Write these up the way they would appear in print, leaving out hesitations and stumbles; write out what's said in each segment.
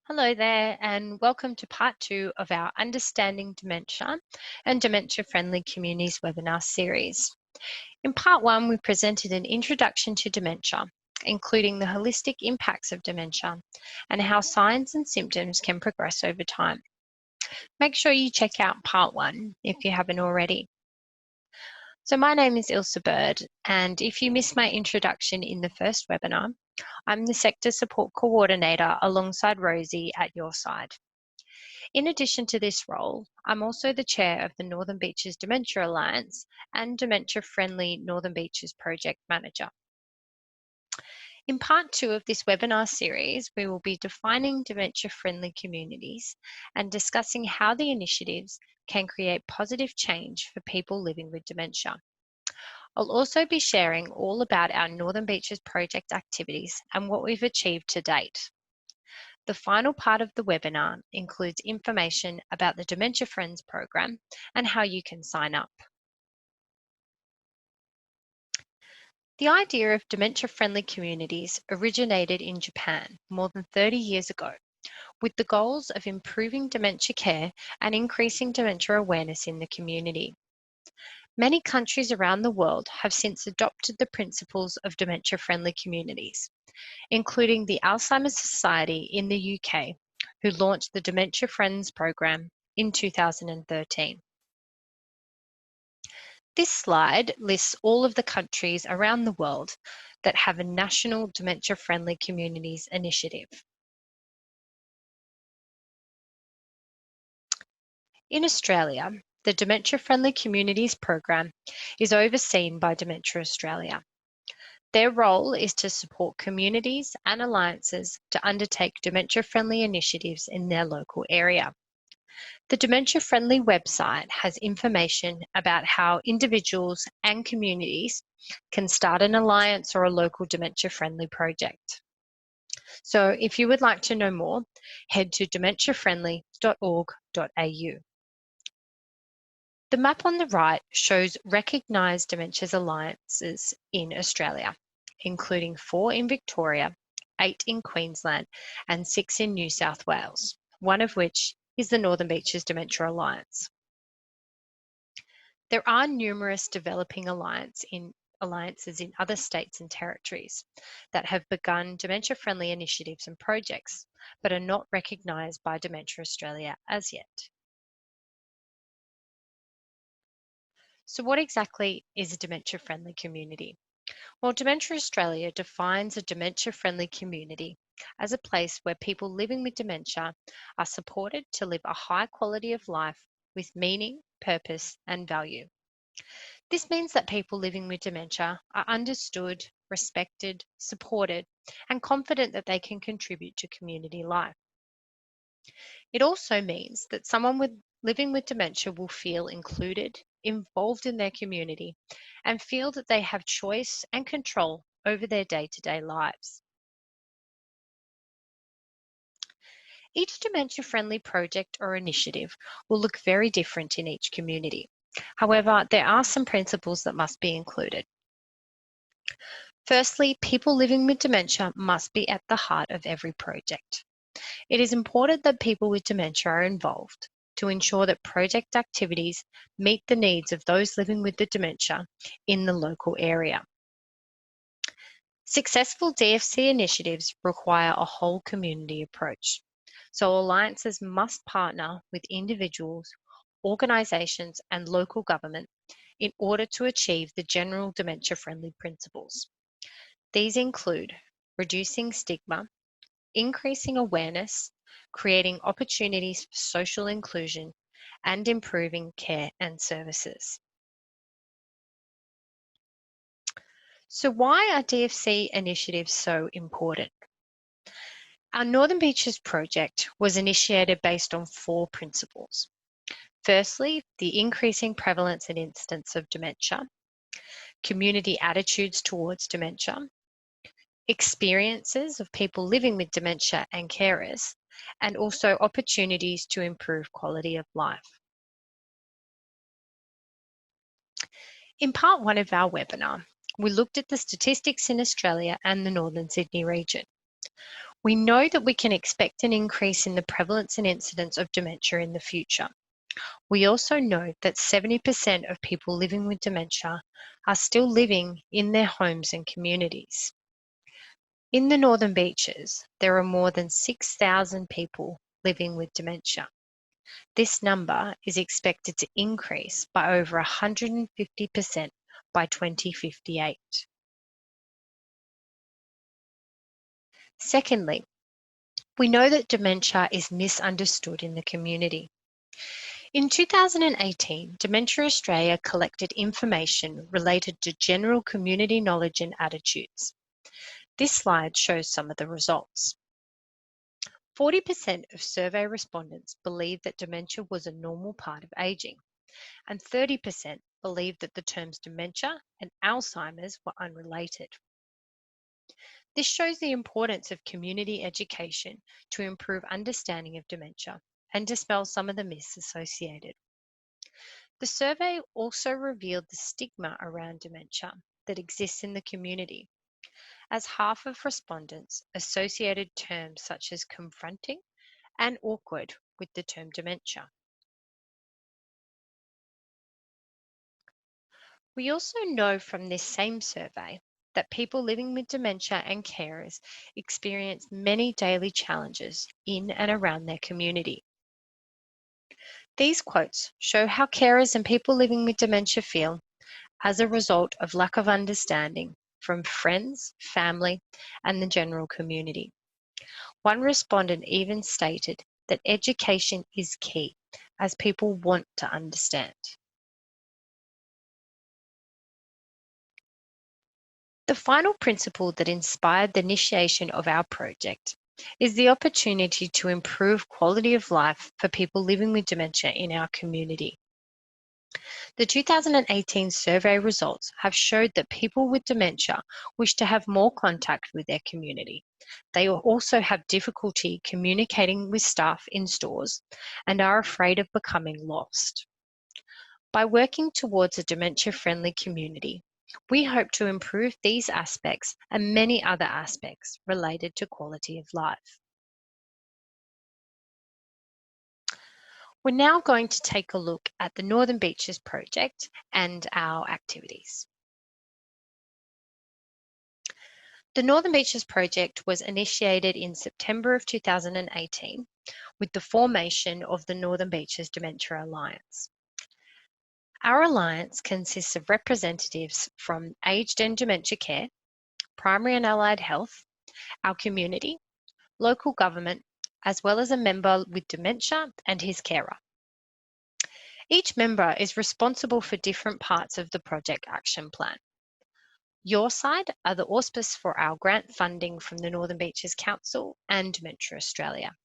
Hello there, and welcome to part 2 of our Understanding Dementia and Dementia Friendly Communities webinar series. In part 1, we presented an introduction to dementia, including the holistic impacts of dementia and how signs and symptoms can progress over time. Make sure you check out part 1 if you haven't already. So my name is Ilsa Bird, and if you missed my introduction in the first webinar, I'm the Sector Support Coordinator alongside Rosie at your side. In addition to this role, I'm also the chair of the Northern Beaches Dementia Alliance and Dementia Friendly Northern Beaches Project Manager. In part 2 of this webinar series, we will be defining dementia-friendly communities and discussing how the initiatives can create positive change for people living with dementia. I'll also be sharing all about our Northern Beaches project activities and what we've achieved to date. The final part of the webinar includes information about the Dementia Friends program and how you can sign up. The idea of dementia-friendly communities originated in Japan more than 30 years ago, with the goals of improving dementia care and increasing dementia awareness in the community. Many countries around the world have since adopted the principles of dementia-friendly communities, including the Alzheimer's Society in the UK, who launched the Dementia Friends program in 2013. This slide lists all of the countries around the world that have a national dementia-friendly communities initiative. In Australia, the Dementia Friendly Communities program is overseen by Dementia Australia. Their role is to support communities and alliances to undertake dementia-friendly initiatives in their local area. The Dementia Friendly website has information about how individuals and communities can start an alliance or a local dementia-friendly project. So if you would like to know more, head to dementiafriendly.org.au. The map on the right shows recognised dementias alliances in Australia, including 4 in Victoria, 8 in Queensland and 6 in New South Wales, one of which is the Northern Beaches Dementia Alliance. There are numerous developing alliances in other states and territories that have begun dementia-friendly initiatives and projects, but are not recognised by Dementia Australia as yet. So what exactly is a dementia-friendly community? Well, Dementia Australia defines a dementia-friendly community as a place where people living with dementia are supported to live a high quality of life with meaning, purpose and value. This means that people living with dementia are understood, respected, supported and confident that they can contribute to community life. It also means that someone living with dementia will feel included, involved in their community, and feel that they have choice and control over their day-to-day lives. Each dementia-friendly project or initiative will look very different in each community. However, there are some principles that must be included. Firstly, people living with dementia must be at the heart of every project. It is important that people with dementia are involved to ensure that project activities meet the needs of those living with the dementia in the local area. Successful DFC initiatives require a whole community approach. So alliances must partner with individuals, organisations and local government in order to achieve the general dementia-friendly principles. These include reducing stigma, increasing awareness, creating opportunities for social inclusion, and improving care and services. So why are DFC initiatives so important? Our Northern Beaches project was initiated based on 4 principles. Firstly, the increasing prevalence and incidence of dementia, community attitudes towards dementia, experiences of people living with dementia and carers, and also opportunities to improve quality of life. In part 1 of our webinar, we looked at the statistics in Australia and the Northern Sydney region. We know that we can expect an increase in the prevalence and incidence of dementia in the future. We also know that 70% of people living with dementia are still living in their homes and communities. In the Northern Beaches, there are more than 6,000 people living with dementia. This number is expected to increase by over 150% by 2058. Secondly, we know that dementia is misunderstood in the community. In 2018, Dementia Australia collected information related to general community knowledge and attitudes. This slide shows some of the results. 40% of survey respondents believed that dementia was a normal part of ageing, and 30% believed that the terms dementia and Alzheimer's were unrelated. This shows the importance of community education to improve understanding of dementia and dispel some of the myths associated. The survey also revealed the stigma around dementia that exists in the community, as half of respondents associated terms such as confronting and awkward with the term dementia. We also know from this same survey that people living with dementia and carers experience many daily challenges in and around their community. These quotes show how carers and people living with dementia feel as a result of lack of understanding from friends, family, and the general community. One respondent even stated that education is key, as people want to understand. The final principle that inspired the initiation of our project is the opportunity to improve quality of life for people living with dementia in our community. The 2018 survey results have showed that people with dementia wish to have more contact with their community. They also have difficulty communicating with staff in stores and are afraid of becoming lost. By working towards a dementia-friendly community, we hope to improve these aspects and many other aspects related to quality of life. We're now going to take a look at the Northern Beaches project and our activities. The Northern Beaches project was initiated in September of 2018 with the formation of the Northern Beaches Dementia Alliance. Our alliance consists of representatives from aged and dementia care, primary and allied health, our community, local government, as well as a member with dementia and his carer. Each member is responsible for different parts of the project action plan. Your side are the auspice for our grant funding from the Northern Beaches Council and Dementia Australia.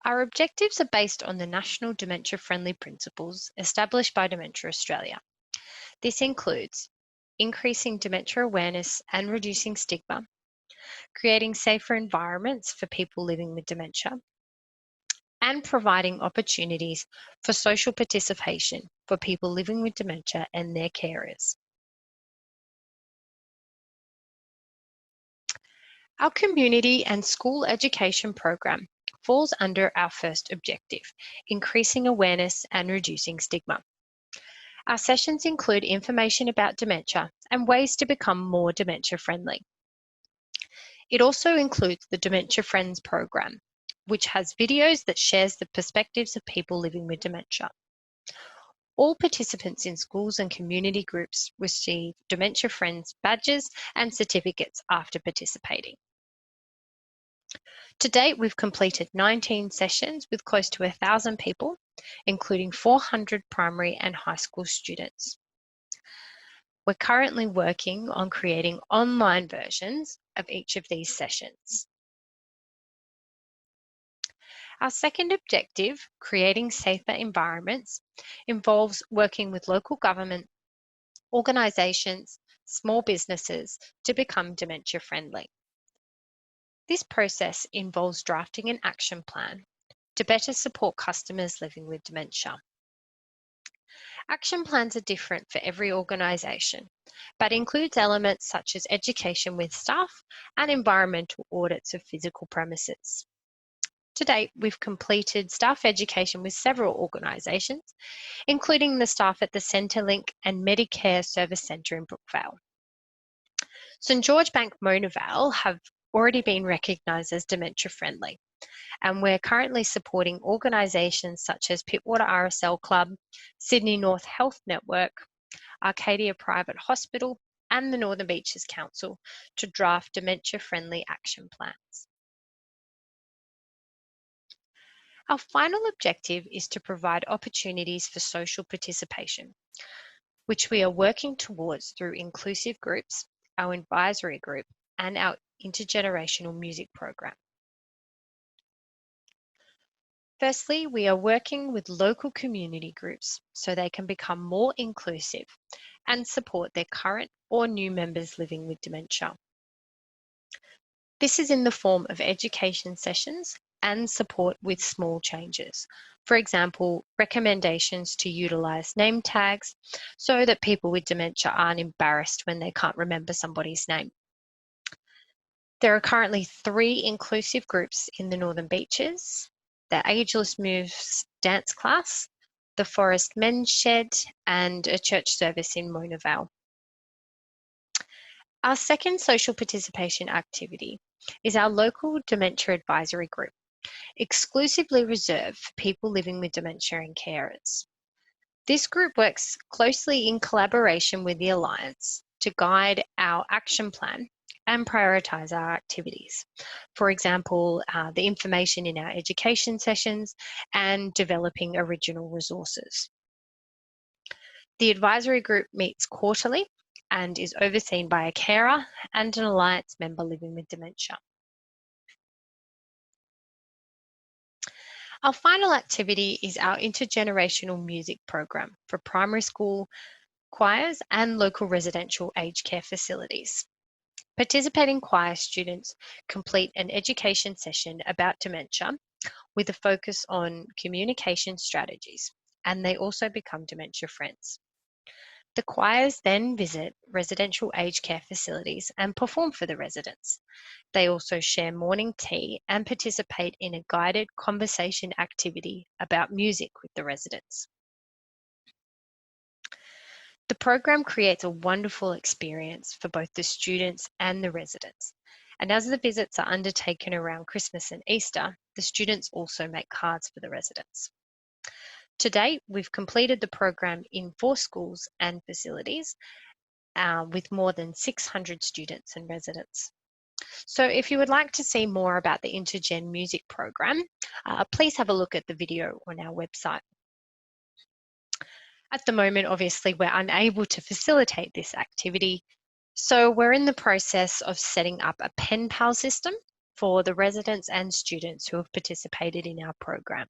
Our objectives are based on the National Dementia Friendly Principles established by Dementia Australia. This includes increasing dementia awareness and reducing stigma, creating safer environments for people living with dementia, and providing opportunities for social participation for people living with dementia and their carers. Our community and school education program falls under our first objective, increasing awareness and reducing stigma. Our sessions include information about dementia and ways to become more dementia friendly. It also includes the Dementia Friends program, which has videos that shares the perspectives of people living with dementia. All participants in schools and community groups receive Dementia Friends badges and certificates after participating. To date, we've completed 19 sessions with close to 1,000 people, including 400 primary and high school students. We're currently working on creating online versions of each of these sessions. Our second objective, creating safer environments, involves working with local government, organisations, small businesses to become dementia friendly. This process involves drafting an action plan to better support customers living with dementia. Action plans are different for every organisation, but includes elements such as education with staff and environmental audits of physical premises. To date, we've completed staff education with several organisations, including the staff at the Centrelink and Medicare Service Centre in Brookvale. St George Bank Mona Vale have already been recognised as dementia friendly, and we're currently supporting organisations such as Pittwater RSL Club, Sydney North Health Network, Arcadia Private Hospital, and the Northern Beaches Council to draft dementia-friendly action plans. Our final objective is to provide opportunities for social participation, which we are working towards through inclusive groups, our advisory group, and our intergenerational music program. Firstly, we are working with local community groups so they can become more inclusive and support their current or new members living with dementia. This is in the form of education sessions and support with small changes. For example, recommendations to utilise name tags so that people with dementia aren't embarrassed when they can't remember somebody's name. There are currently 3 inclusive groups in the Northern Beaches: the Ageless Moves dance class, the Forest Men's Shed, and a church service in Mona Vale. Our second social participation activity is our local dementia advisory group, exclusively reserved for people living with dementia and carers. This group works closely in collaboration with the Alliance to guide our action plan and prioritise our activities. For example, the information in our education sessions and developing original resources. The advisory group meets quarterly and is overseen by a carer and an Alliance member living with dementia. Our final activity is our intergenerational music program for primary school choirs and local residential aged care facilities. Participating choir students complete an education session about dementia with a focus on communication strategies, and they also become dementia friends. The choirs then visit residential aged care facilities and perform for the residents. They also share morning tea and participate in a guided conversation activity about music with the residents. The program creates a wonderful experience for both the students and the residents. And as the visits are undertaken around Christmas and Easter, the students also make cards for the residents. To date, we've completed the program in 4 schools and facilities with more than 600 students and residents. So if you would like to see more about the Intergen Music program, please have a look at the video on our website. At the moment, obviously, we're unable to facilitate this activity, so we're in the process of setting up a pen pal system for the residents and students who have participated in our program.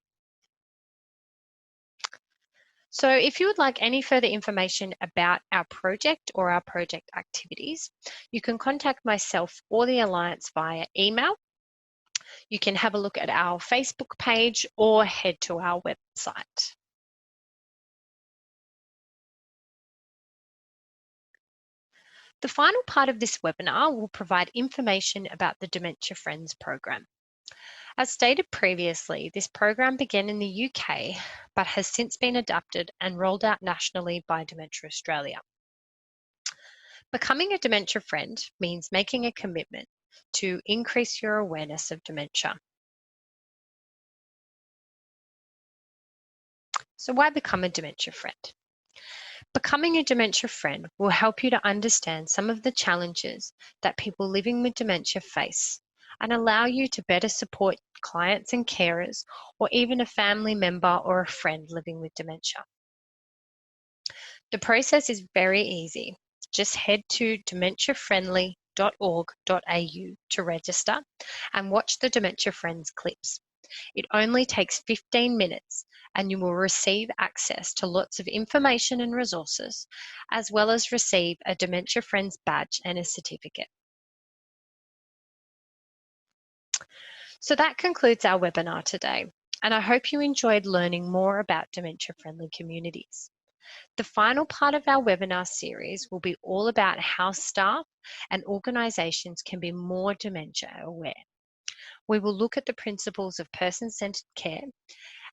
So if you would like any further information about our project or our project activities, you can contact myself or the Alliance via email. You can have a look at our Facebook page or head to our website. The final part of this webinar will provide information about the Dementia Friends program. As stated previously, this program began in the UK, but has since been adapted and rolled out nationally by Dementia Australia. Becoming a dementia friend means making a commitment to increase your awareness of dementia. So why become a dementia friend? Becoming a dementia friend will help you to understand some of the challenges that people living with dementia face and allow you to better support clients and carers, or even a family member or a friend living with dementia. The process is very easy. Just head to dementiafriendly.org.au to register and watch the Dementia Friends clips. It only takes 15 minutes and you will receive access to lots of information and resources, as well as receive a Dementia Friends badge and a certificate. So that concludes our webinar today, and I hope you enjoyed learning more about dementia-friendly communities. The final part of our webinar series will be all about how staff and organisations can be more dementia aware. We will look at the principles of person-centred care,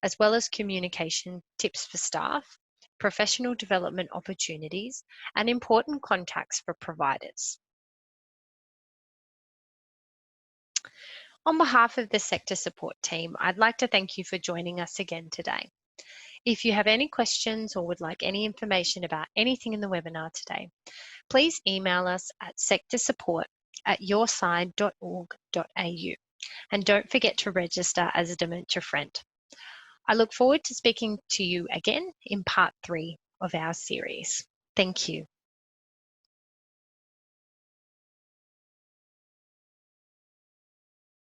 as well as communication tips for staff, professional development opportunities, and important contacts for providers. On behalf of the sector support team, I'd like to thank you for joining us again today. If you have any questions or would like any information about anything in the webinar today, please email us at sectorsupport@yourside.org.au, and don't forget to register as a Dementia Friend. I look forward to speaking to you again in part 3 of our series. Thank you.